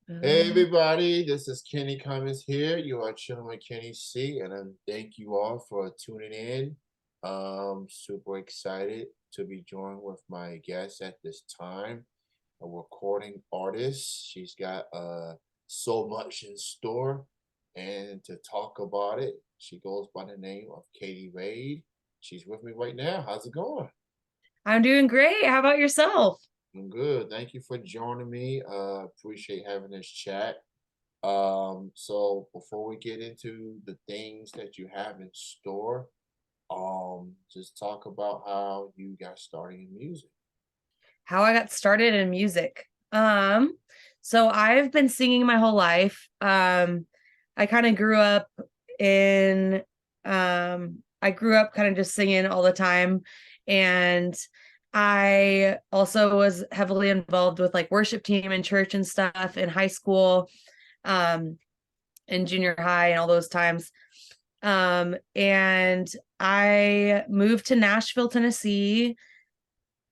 Hey everybody, this is Kenny Cummins here. You are chilling with Kenny C, and I thank you all for tuning in. Super excited to be joined with my guest at this time, a recording artist. She's got so much in store, and to talk about it, she goes by the name of Kaitie Wade. She's with me right now. How's it going? I'm doing great. How about yourself? I'm good. Thank you for joining me. Appreciate having this chat. So before we get into the things that you have in store, just talk about how you got started in music. How I got started in music. So I've been singing my whole life. I kind of grew up in I grew up kind of just singing all the time, and I also was heavily involved with like worship team and church and stuff in high school, um in junior high and all those times. And I moved to Nashville, Tennessee,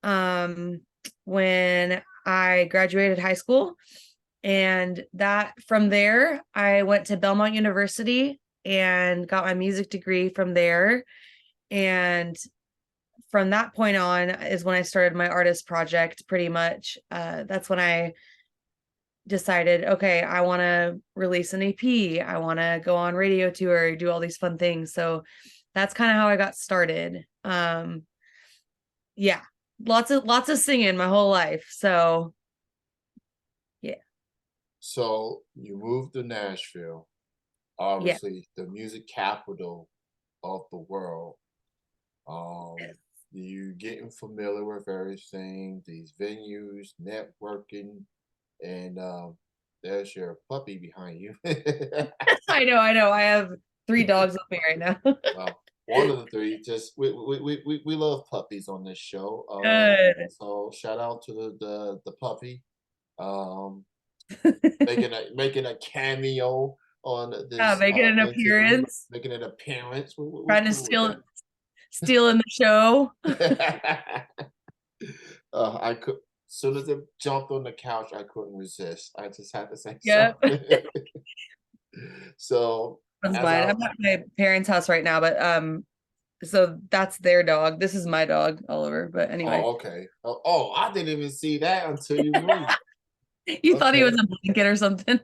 um, when I graduated high school. And that from there, I went to Belmont University and got my music degree from there. And from that point on is when I started my artist project pretty much. That's when I decided, okay, I want to release an EP. I want to go on radio tour, do all these fun things. So that's kind of how I got started. Yeah, lots of singing my whole life. So yeah, So you moved to Nashville, yeah. obviously the music capital of the world. You getting familiar with everything, these venues, networking, and there's your puppy behind you. I know. I have three dogs with me right now. Well, one of the three. Just we love puppies on this show. Good. So shout out to the puppy, um, making a cameo on Yeah, this making an interview, appearance, making an appearance. We're trying to cool with stealing the show. that. I could. As soon as it jumped on the couch, I couldn't resist. I just had to say Yep. something. So That's as mine. I I'm at my parents' house right now, but so that's their dog. This is my dog, Oliver. But anyway, oh, okay. I didn't even see that until you moved. you thought he Okay. was a blanket or something.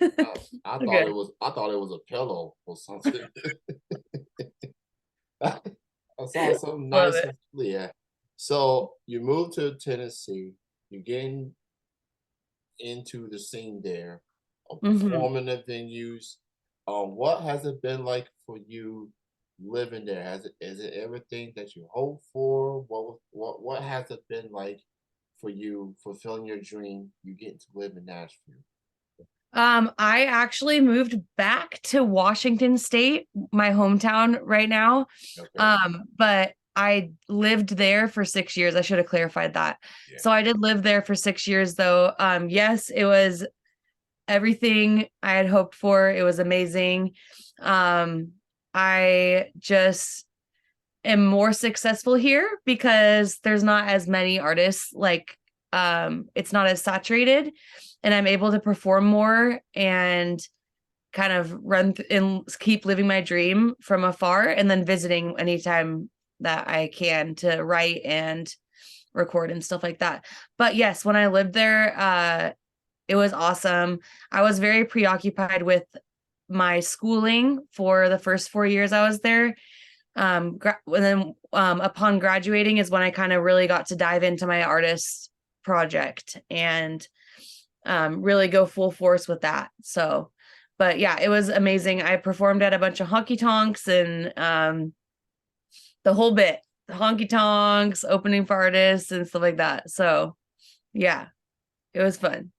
I Okay. thought it was a pillow or something. I saw something Love nice it. and yeah. So you moved to Tennessee. You're getting into the scene there, Hmm. performing at venues. What has it been like for you living there? Has it is it everything that you hoped for? What has it been like for you fulfilling your dream? You getting to live in Nashville. I actually moved back to Washington State, my hometown right now. Okay. But I lived there for 6 years. I should have clarified that. Yeah. So I did live there for 6 years though. Yes, it was everything I had hoped for. It was amazing. I just am more successful here because there's not as many artists, like it's not as saturated, and I'm able to perform more and kind of and keep living my dream from afar, and then visiting anytime that I can to write and record and stuff like that. But yes, when I lived there, it was awesome. I was very preoccupied with my schooling for the first 4 years I was there. And then upon graduating is when I kind of really got to dive into my artist project and really go full force with that. So, but yeah, it was amazing. I performed at a bunch of honky tonks and the whole bit, the honky tonks, opening for artists and stuff like that. So, yeah, it was fun.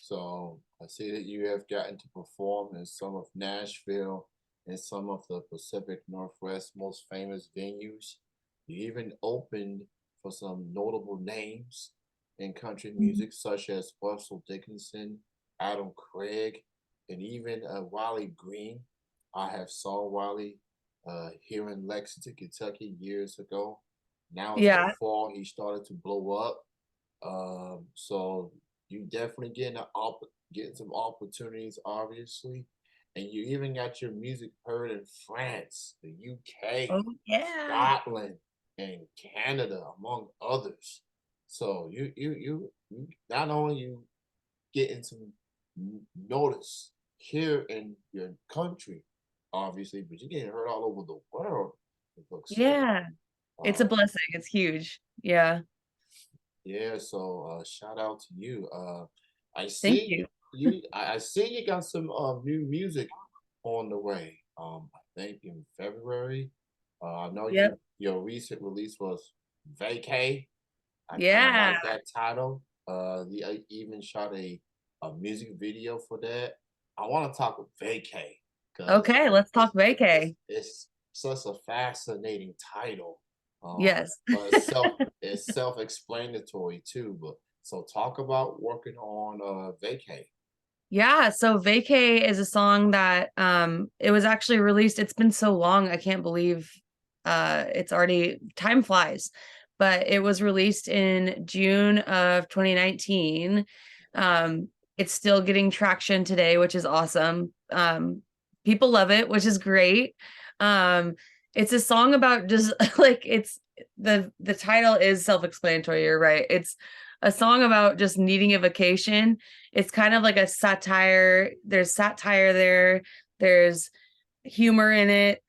So I see that you have gotten to perform in some of Nashville and some of the Pacific Northwest most famous venues. You even opened for some notable names in country music, such as Russell Dickinson, Adam Craig, and even Wally Green. I have saw Wally here in Lexington, Kentucky years ago. Now it's the Yeah. fall. He started to blow up. So you definitely getting an getting some opportunities, obviously, and you even got your music heard in France, the UK, Oh yeah. Scotland, and Canada, among others. So you not only you getting some notice here in your country, obviously, but you're getting heard all over the world. It looks like. Yeah. It's a Um, blessing. It's huge. Yeah. yeah, so shout out to you. I Thank see you. I see you got some new music on the way. I think in February. I know Yep. your recent release was Vacay. I kind of Yeah. like that title. I even shot a music video for that. I want to talk with Vacay because Okay, let's talk vacay. it's such a fascinating title. Yes. But it's self-explanatory too. But so talk about working on Vacay. Yeah, so Vacay is a song that it was actually released. It's been so long, I can't believe it's already time flies. But it was released in June of 2019. Um it's still getting traction today, which is awesome. People love it, which is great. Um it's a song about just like it's the title is self-explanatory, you're right. It's a song about just needing a vacation. It's kind of like a satire. There's satire there. There's humor in it.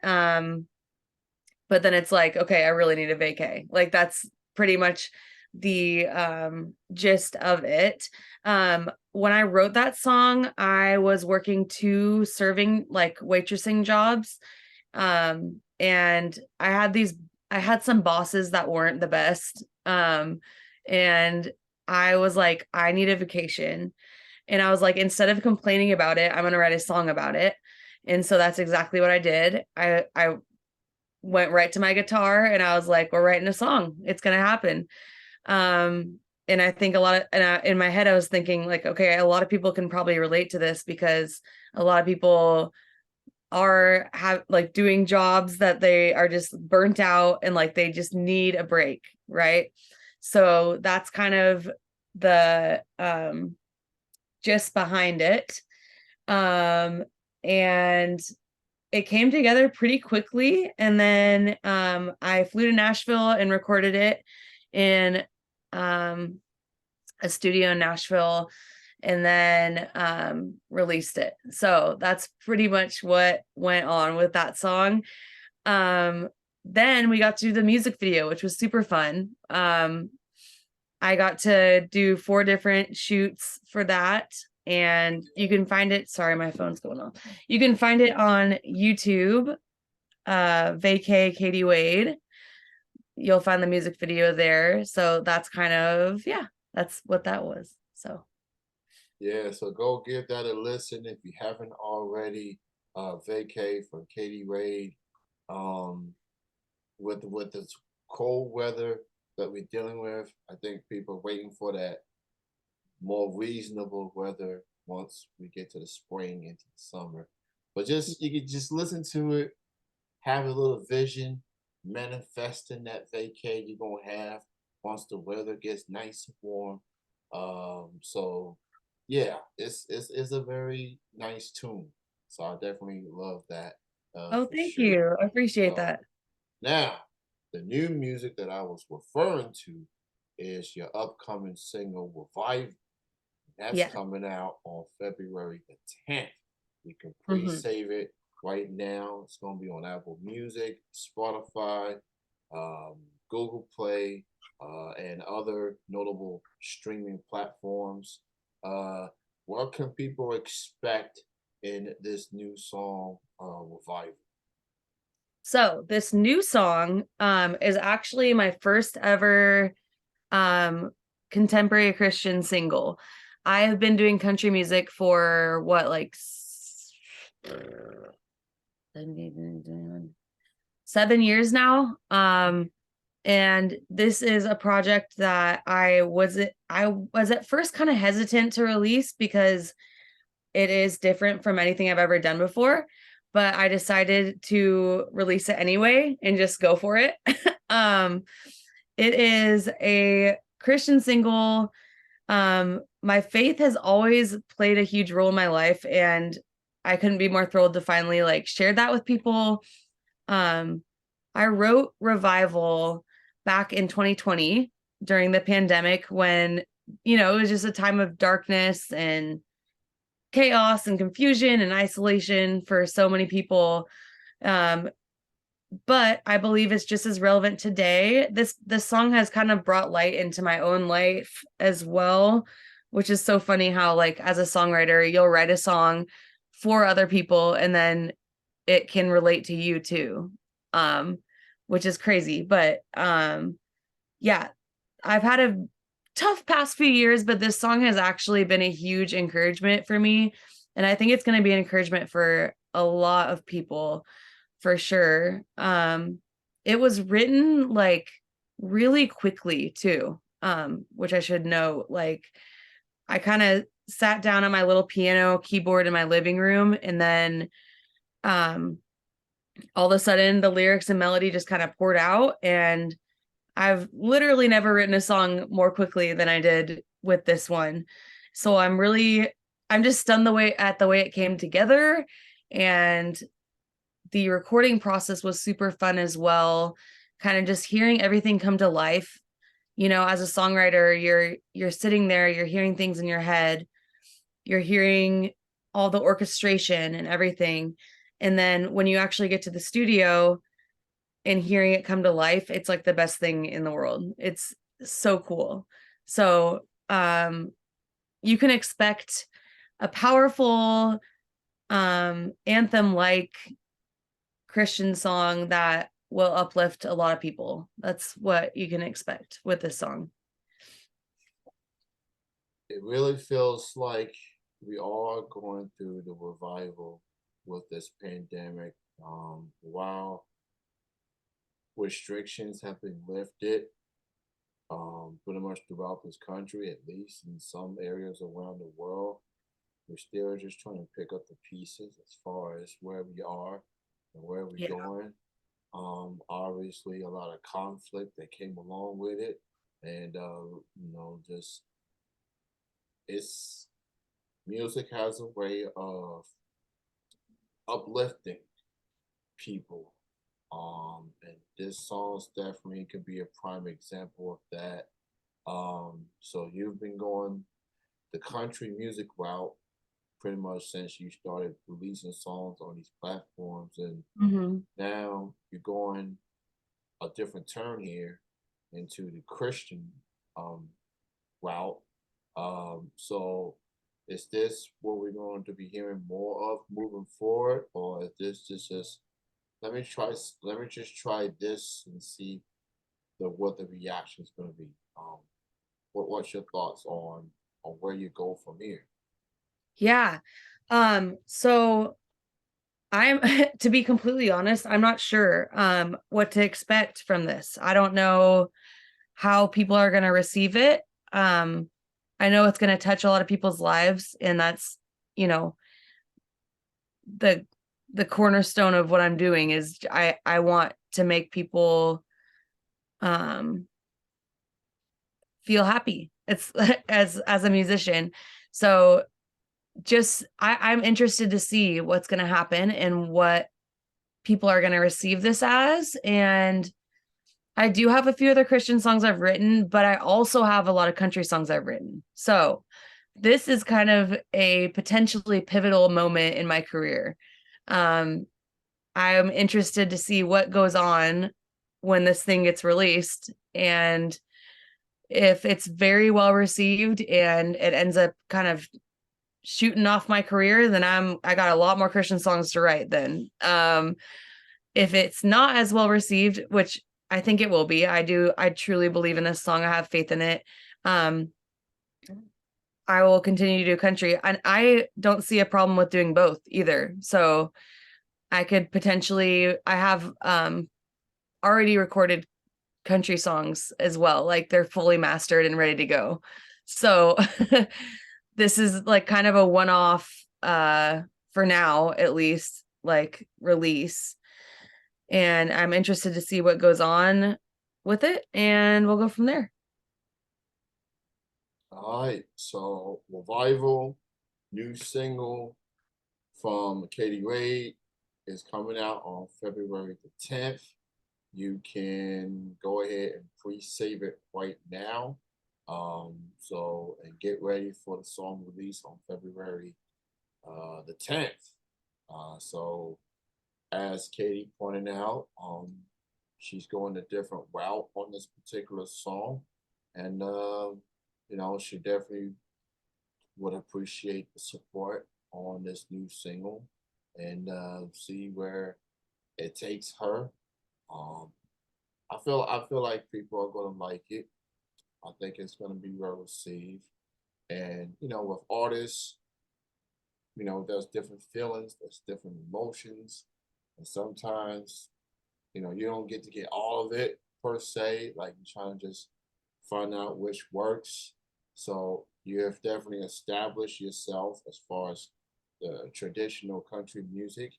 But then it's like, okay, I really need a vacay. Like that's pretty much the gist of it. When I wrote that song, I was working two serving like waitressing jobs. And I had some bosses that weren't the best. And I was like, I need a vacation. And I was like, instead of complaining about it, I'm going to write a song about it. And so that's exactly what I did. I went right to my guitar and I was like, we're writing a song. It's going to happen. And I think a lot of, in my head, I was thinking like, okay, a lot of people can probably relate to this because a lot of people are have like doing jobs that they are just burnt out and like they just need a break, right? So that's kind of the gist behind it. Um and it came together pretty quickly, and then I flew to Nashville and recorded it in um a studio in Nashville, and then released it. So that's pretty much what went on with that song. Um, then we got to do the music video, which was super fun. I got to do 4 different shoots for that. And you can find it. Sorry, my phone's going off. You can find it on YouTube, Vacay Kaitie Wade. You'll find the music video there. So that's kind of, yeah, that's what that was. So Yeah, so go give that a listen if you haven't already. Vacay for Kaitie Wade. Um, with this cold weather that we're dealing with, I think people are waiting for that more reasonable weather once we get to the spring into the summer. But just you could just listen to it, have a little vision, manifesting that vacay you're gonna have once the weather gets nice and warm. So yeah, it's a very nice tune. So I definitely love that oh, for thank sure. you. I appreciate So that. now the new music that I was referring to is your upcoming single Revive. That's Yeah. coming out on February the 10th. You can Hmm. pre-save it right now. It's going to be on Apple Music, Spotify, um, Google Play, and other notable streaming platforms. Uh, what can people expect in this new song, Revival? So this new song is actually my first ever contemporary Christian single. I have been doing country music for what, like 7 years now. And this is a project that I was at first kind of hesitant to release because it is different from anything I've ever done before, but I decided to release it anyway and just go for it. um, it is a Christian single. My faith has always played a huge role in my life, and I couldn't be more thrilled to finally like share that with people. Um, I wrote Revival back in 2020 during the pandemic when, it was just a time of darkness and chaos and confusion and isolation for so many people. Um, but I believe it's just as relevant today. This song has kind of brought light into my own life as well, which is so funny how like as a songwriter, you'll write a song for other people and then it can relate to you too. Um, which is crazy, but yeah, I've had a tough past few years, but this song has actually been a huge encouragement for me, and I think it's going to be an encouragement for a lot of people for sure. It was written like really quickly too, which I should note. Like I kind of sat down on my little piano keyboard in my living room, and then um all of a sudden the lyrics and melody just kind of poured out, and I've literally never written a song more quickly than I did with this one. So I'm just stunned at the way it came together, and the recording process was super fun as well. Kind of just hearing everything come to life. As a songwriter, you're sitting there, you're hearing things in your head, you're hearing all the orchestration and everything. And then when you actually get to the studio and hearing it come to life, it's like the best thing in the world. It's so cool. So, you can expect a powerful anthem like Christian song that will uplift a lot of people. That's what you can expect with this song. It really feels like we are going through the revival with this pandemic. While restrictions have been lifted, pretty much throughout this country, at least in some areas around the world, we're still just trying to pick up the pieces as far as where we are and where we're Yeah. going. Obviously, a lot of conflict that came along with it, and just it's music has a way of uplifting people. And this song definitely could be a prime example of that. So you've been going the country music route pretty much since you started releasing songs on these platforms, and Mm-hmm. now you're going a different turn here into the Christian um, route. So is this what we're going to be hearing more of moving forward, or is this just let me just try this and see what the reaction is going to be. What's your thoughts on where you go from here? Yeah. So I'm to be completely honest, I'm not sure what to expect from this. I don't know how people are going to receive it. Um I know it's going to touch a lot of people's lives, and that's, you know, the the cornerstone of what I'm doing is I want to make people um feel happy. It's as a musician. So just I'm interested to see what's going to happen and what people are going to receive this as. And I do have a few other Christian songs I've written, but I also have a lot of country songs I've written. So this is kind of a potentially pivotal moment in my career. Um, I'm interested to see what goes on when this thing gets released, and if it's very well received and it ends up kind of shooting off my career, then I got a lot more Christian songs to write then. If it's not as well received, which I think it will be, I truly believe in this song. I have faith in it. Um, I will continue to do country, and I don't see a problem with doing both either. So I could potentially, I have already recorded country songs as well. Like they're fully mastered and ready to go. So this is like kind of a one-off for now, at least, like release. And I'm interested to see what goes on with it, and we'll go from there. All right, so Revival, new single from Kaitie Wade is coming out on February the 10th. You can go ahead and pre-save it right now. And get ready for the song release on February the 10th. So as Katie pointed out, she's going a different route on this particular song, and she definitely would appreciate the support on this new single, and see where it takes her. Um, I feel like people are gonna like it. I think it's gonna be well received, and with artists, there's different feelings, there's different emotions, and sometimes you don't get to get all of it per se. Like you're trying to just find out which works. So you have definitely established yourself as far as the traditional country music,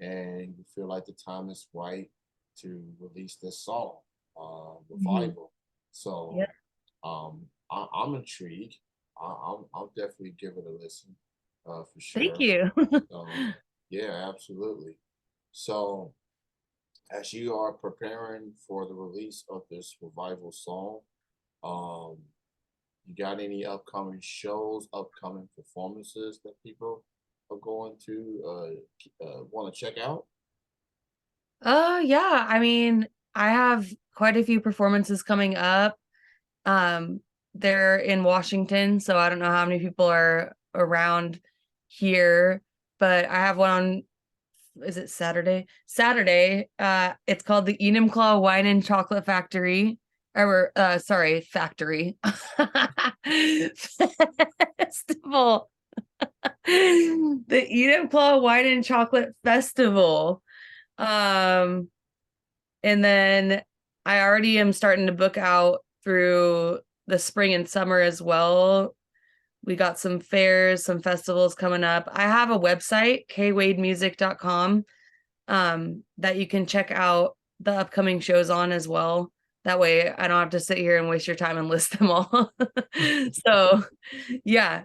and you feel like the time is right to release this song, Mhm. Revival. So Yeah. I'm intrigued. I'll definitely give it a listen, for Thank sure. you. Yeah, absolutely. So as you are preparing for the release of this Revival song, um, you got any upcoming shows, upcoming performances that people are going to want to check out? Yeah, I mean, I have quite a few performances coming up. Um, they're in Washington, so I don't know how many people are around here, but I have one on, is it Saturday? Saturday. It's called the Enumclaw Wine and Chocolate Factory. Or sorry, Factory. Festival. The Enumclaw Wine and Chocolate Festival. Um, and then I already am starting to book out through the spring and summer as well. We got some fairs, some festivals coming up. I have a website, kwademusic.com, that you can check out the upcoming shows on as well. That way I don't have to sit here and waste your time and list them all. So yeah.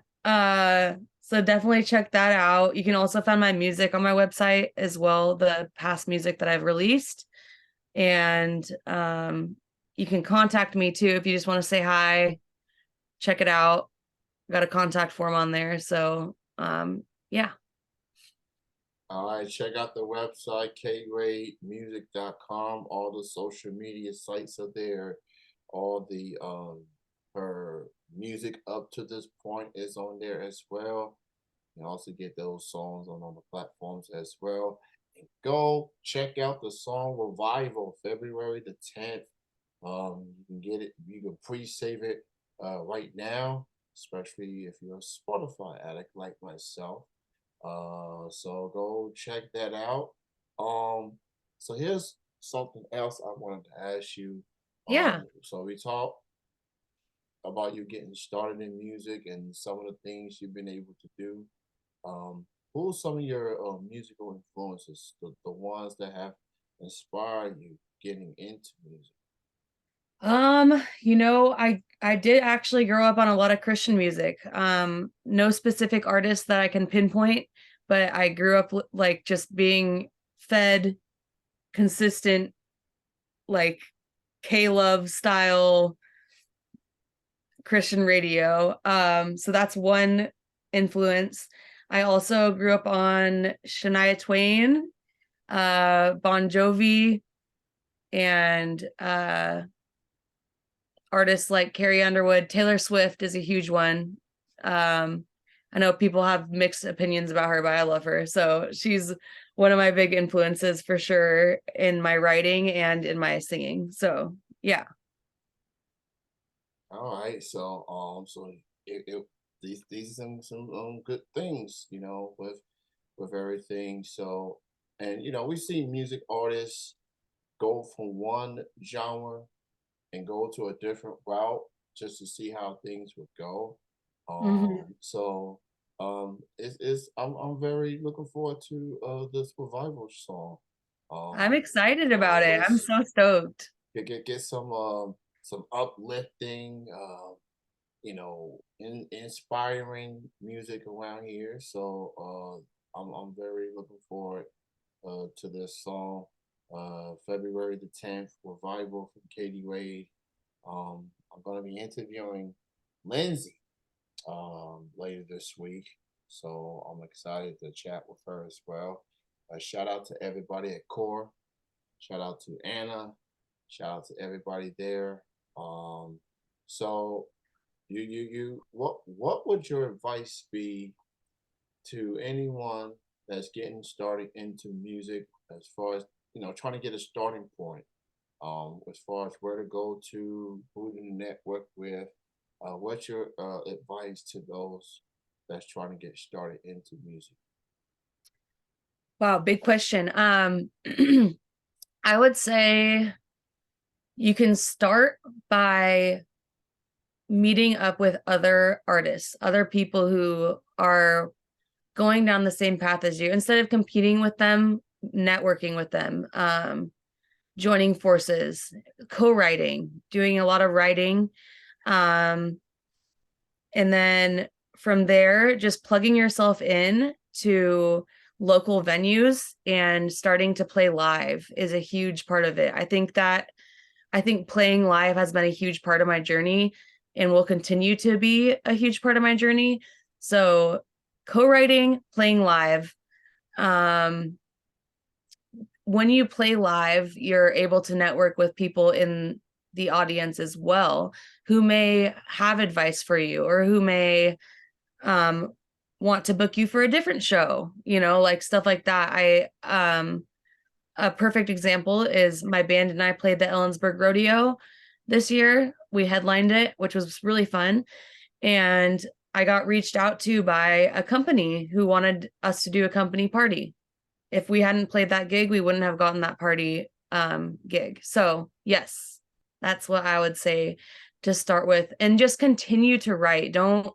So definitely check that out. You can also find my music on my website as well, the past music that I've released. And you can contact me too if you just want to say hi, check it out. Got a contact form on there. So yeah. All right, check out the website, krademusic.com. All the social media sites are there. All the her music up to this point is on there as well. You can also get those songs on the platforms as well. And go check out the song Revival, February the 10th. You can get it, you can pre-save it right now, especially if you're a Spotify addict like myself. So go check that out. Um, so here's something else I wanted to ask you. Yeah. So we talked about you getting started in music and some of the things you've been able to do. Who are some of your musical influences, the ones that have inspired you getting into music? I did actually grow up on a lot of Christian music. No specific artist that I can pinpoint, but I grew up like just being fed consistent, like K-Love style Christian radio. So that's one influence. I also grew up on Shania Twain, Bon Jovi, and artists like Carrie Underwood. Taylor Swift is a huge one. Um, I know people have mixed opinions about her, but I love her. So she's one of my big influences for sure in my writing and in my singing. So yeah. All right, so these are some good things, with everything. So, and we see music artists go from one genre and go to a different route just to see how things would go. Mhm. It's I'm very looking forward to this Revival song. I'm Um, excited about it. I'm let's so stoked. get some uplifting, inspiring music around here. So I'm very looking forward to this song. February the 10th, Revival from Kaitie Wade. I'm going to be interviewing Lindsay later this week. So I'm excited to chat with her as well. Shout out to everybody at Core. Shout out to Anna. Shout out to everybody there. Um, so what would your advice be to anyone that's getting started into music as far as trying to get a starting point, as far as where to go to, who to network with? What's your advice to those that's trying to get started into music? Wow, big question. I would say you can start by meeting up with other artists, other people who are going down the same path as you. Instead of competing with them, networking with them, joining forces, co-writing, doing a lot of writing. Um, and then from there, just plugging yourself in to local venues and starting to play live is a huge part of it. I think playing live has been a huge part of my journey and will continue to be a huge part of my journey. So co-writing, playing live. Um, when you play live, you're able to network with people in the audience as well who may have advice for you or who may um want to book you for a different show, like stuff like that. A perfect example is my band and I played the Ellensburg Rodeo this year. We headlined it, which was really fun. And I got reached out to by a company who wanted us to do a company party. If we hadn't played that gig, we wouldn't have gotten that party gig. So, yes, that's what I would say to start with, and just continue to write. Don't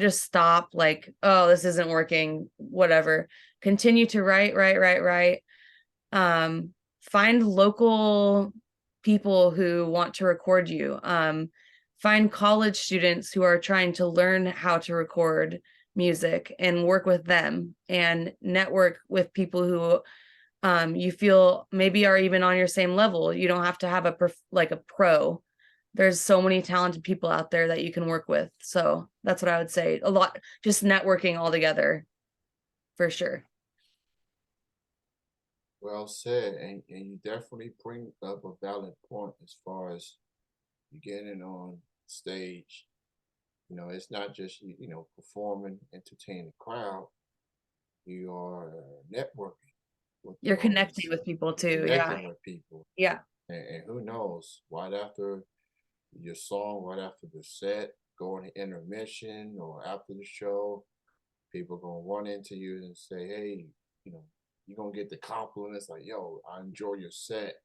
just stop like, oh, this isn't working, whatever. Continue to write. um, Find local people who want to record you. Find college students who are trying to learn how to record music and work with them and network with people who you feel maybe are even on your same level. You don't have to have like a pro. There's so many talented people out there that you can work with. So that's what I would say. A lot, just networking all together for sure. Well said, and you definitely bring up a valid point as far as you getting on stage. It's not just performing, entertaining the crowd. You are networking with the You're connecting audience. with people You're too. Yeah. connecting with people, Yeah. and who knows? Right after your song, right after the set, going to intermission or after the show, people gonna run into you and say, "Hey, you know, you're gonna get the compliments like, yo, I enjoy your set,"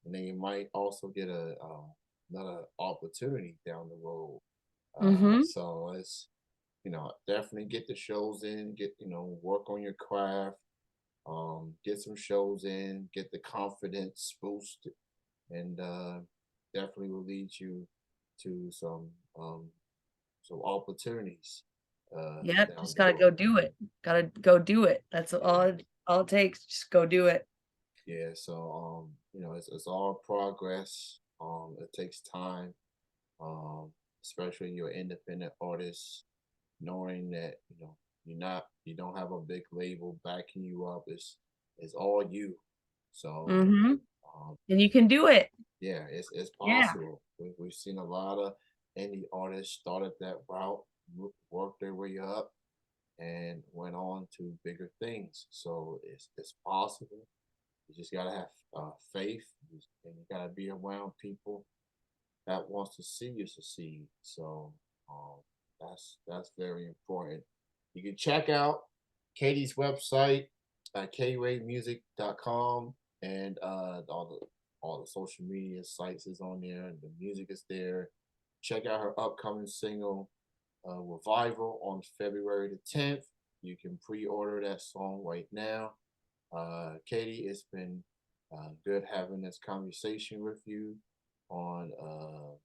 and then you might also get another opportunity down the road. Mm-hmm. So it's definitely get the shows in, get work on your craft, get some shows in, get the confidence boosted, and definitely will lead you to some opportunities Yep. down Just the gotta go road. do it. Gotta go do it. That's Yeah, all it takes. Just go do it. yeah. So it's all progress. It takes time. Especially you're an independent artist, knowing that you don't have a big label backing you up. It's all you. So Mm-hmm. um, And you can do it. yeah, it's Yeah. possible. We've seen a lot of indie artists started that route, worked their way up, and went on to bigger things. So it's possible. You just gotta have faith, and you gotta be around people that wants to see you succeed. So um, that's very important. You can check out Kaitie's website at katiewademusic.com, and all the social media sites is on there, and the music is there. Check out her upcoming single Revival on February the 10th. You can pre-order that song right now. Kaitie, it's been good having this conversation with you on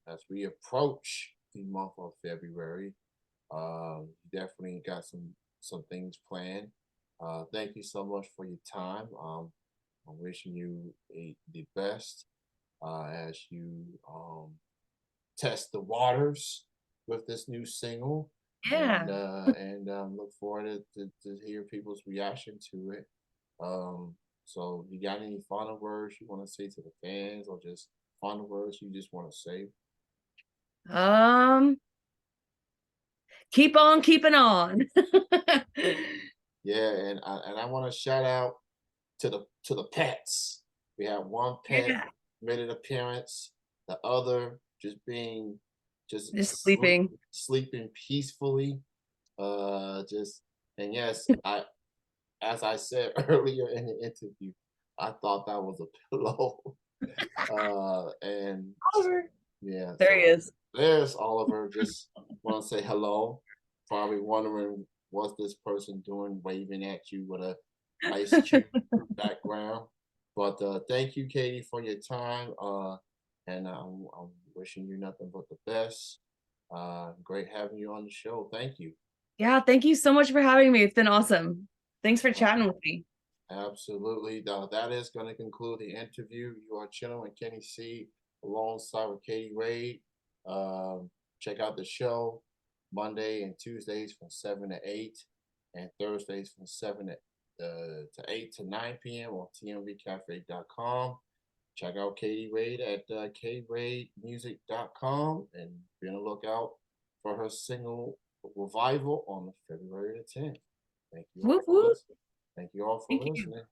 as we approach the month of February. You definitely got some things planned. Thank you so much for your time. I'm wishing you the best as you test the waters with this new single, Yeah. and look forward to hear people's reaction to it. Um, so, you got any final words you want to say to the fans, or just final words you just want to say? Um, keep on keeping on. Yeah, and I want to shout out to the pets. We have one pet Yeah. made an appearance, the other just being Just sleeping. sleeping peacefully. Just and yes, I as I said earlier in the interview, I thought that was a pillow. And Oliver. yeah, There he so is. there's Oliver. Just want to say hello. Probably wondering what's this person doing, waving at you with a ice cube background. But thank you, Kaitie, for your time. And I'm wishing you nothing but the best. Great having you on the show. Thank you. Yeah, thank you so much for having me. It's been awesome. Thanks for chatting with me. Absolutely. Now, that is going to conclude the interview. You are chilling with Kenny C alongside with Kaitie Wade. Check out the show Monday and Tuesdays from 7 to 8, and Thursdays from 7 to 8 to 9 p.m. on tmvcafe.com. Check out Kaitie Wade at kwademusic.com, and be on the lookout for her single Revival on February the 10th. Thank you all Whoop for whoop. listening. Thank you all for Thank you. listening.